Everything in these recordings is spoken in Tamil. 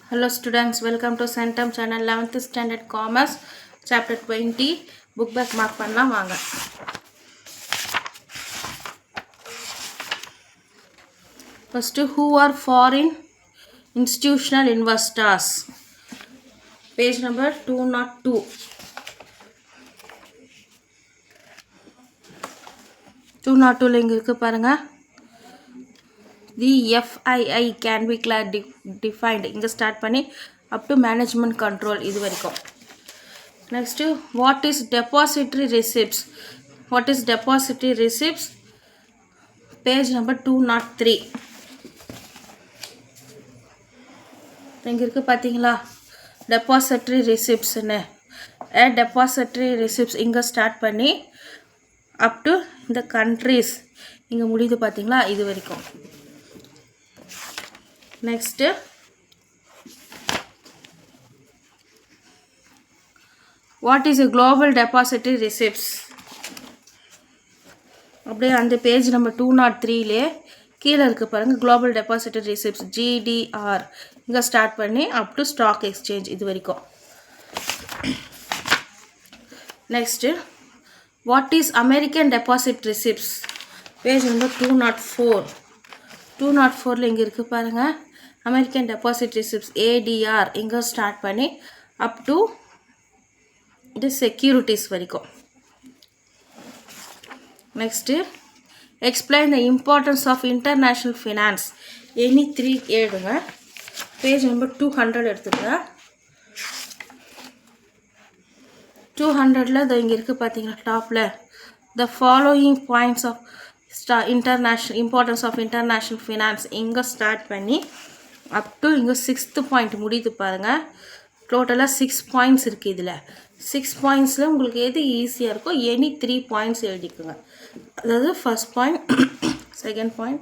Hello students, welcome to Centum channel 11th standard commerce chapter 20 book back mark பண்ணலாம் வாங்க. First, who are foreign institutional investors? Page number 202. 202 இங்க இருக்கு பாருங்க. The FII can be defined. இங்க ஸ்டார்ட் பண்ணி up to management control இது வரைக்கும். Next, what is depository receipts? What is depository receipts? Page number 203. இங்க இருக்கு பாத்தீங்களா? Depository receipts ன்னு. Depository receipts இங்க ஸ்டார்ட் பண்ணி up to the countries இங்க முடியுது பாத்தீங்களா? இது வரைக்கும். Next, what is a global depository receipts? அப்படியே அந்த பேஜ் நம்பர் 203லே கீழே இருக்கு பாருங்க global depository receipts GDR இங்க ஸ்டார்ட் பண்ணி up to stock exchange இது வரைக்கும். Next, what is American deposit receipts? Page number 204. 204ல இங்க இருக்கு பாருங்க American deposit receipts ADR இங்க ஸ்டார்ட் பண்ணி up to the securities வரைக்கும். Next, explain the importance of international finance. Any 3 எடுங்க. Page number 200 எடுத்துங்க. 200ல இங்க இருக்கு பாத்தீங்களா டாப்ல the following points of international importance of international finance இங்க ஸ்டார்ட் பண்ணி up to இங்க 6th பாயிண்ட் முடியுது பாருங்க. டோட்டலா 6 பாயிண்ட்ஸ் இருக்கு இதுல. 6 பாயிண்ட்ஸ்ல உங்களுக்கு எது ஈஸியா இருக்கோ எனி 3 பாயிண்ட்ஸ் எழுதிக்கோங்க. அதாவது first point, second point,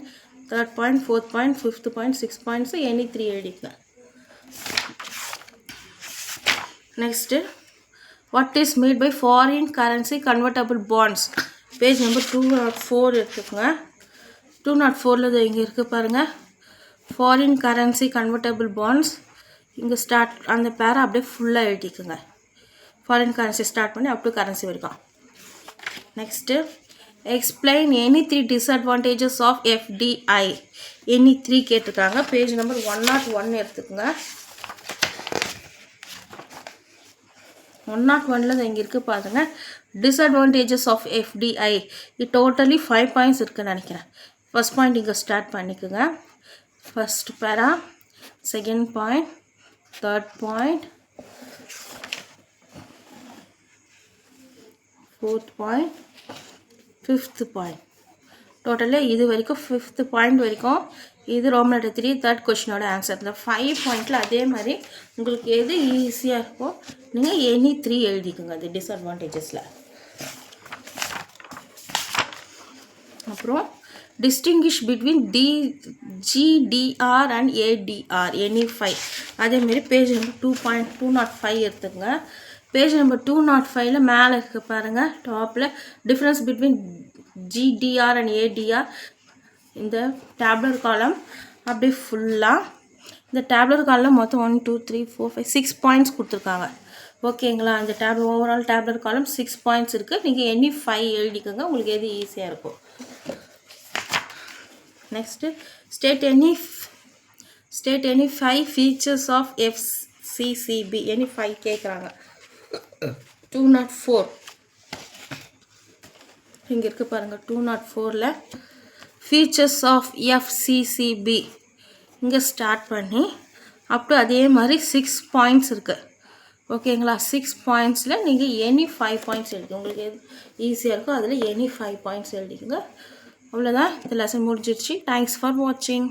third point, fourth point, fifth point, 6 points any 3 எழுதிக்கோங்க. Next, what is made by foreign currency convertible bonds? Page number 204 எடுத்துக்கோங்க. 204ல இங்க இருக்கு பாருங்க foreign currency convertible bonds இங்க ஸ்டார்ட் அந்த பேரா அப்படியே ஃபுல்லா எழுதிக்கோங்க. foreign currency ஸ்டார்ட் பண்ணி up to currency வரைக்கும். Next, explain any 3 disadvantages of FDI. any 3 கேட்டிருக்காங்க. பேஜ் நம்பர் 101 எடுத்துக்கோங்க. 101ல இங்க இருக்கு பாருங்க disadvantages of FDI. இது டோட்டலி 5 பாயிண்ட்ஸ் இருக்குன்னு நினைக்கிறேன். ஃபர்ஸ்ட் பாயிண்ட் இங்க ஸ்டார்ட் பண்ணிக்கோங்க. ஃபர்ஸ்ட் பேரா, second point, third point, fourth point, fifth point. டோட்டலா இது வரைக்கும் 5th பாயிண்ட் வரைக்கும் இது ரோமன் லெட்டர் 3 தேர்ட் क्वेश्चनோட ஆன்சர். இந்த 5 பாயிண்ட்ல அதே மாதிரி உங்களுக்கு எது ஈஸியா இருக்கோ நீங்க எனி 3 எழுதிக்கோங்க அது டிஸ்அட்வான்டேஜஸ்ல. அப்புறம் distinguish between GDR and ADR any 5. அதே மாதிரி பேஜ் நம்பர் 2.205 எடுத்துக்கங்க. பேஜ் நம்பர் 205ல மேல இருக்கு பாருங்க டாப்ல difference between GDR and ADR இந்த டேபுலர் காலம் அப்படியே ஃபுல்லா இந்த டேபுலர் காலம் மொத்தம் 1 2 3 4 5 6 பாயிண்ட்ஸ் கொடுத்திருக்காங்க. ஓகேங்களா? இந்த டேபுலர் ஓவரால் டேபுலர் காலம் 6 பாயிண்ட்ஸ் இருக்கு. நீங்க எனி 5 எழுதிக்கோங்க உங்களுக்கு எது ஈஸியா இருக்கும். Next, state any 5 features of FCCB. any 5 கேக்குறாங்க. 204 இங்க இருக்கு பாருங்க 204ல features of FCCB இங்க ஸ்டார்ட் பண்ணி up to அதே மாதிரி 6 பாயிண்ட்ஸ் இருக்கு. ஓகேங்களா? 6 பாயிண்ட்ஸ்ல நீங்க எனி 5 பாயிண்ட்ஸ் எழுதுங்க. உங்களுக்கு எது ஈஸியா இருக்கோ அதுல எனி 5 பாயிண்ட்ஸ் எழுதிக்கங்க. அவ்வளவுதான். இந்த லெசன் முடிஞ்சிருச்சு. Thanks for watching.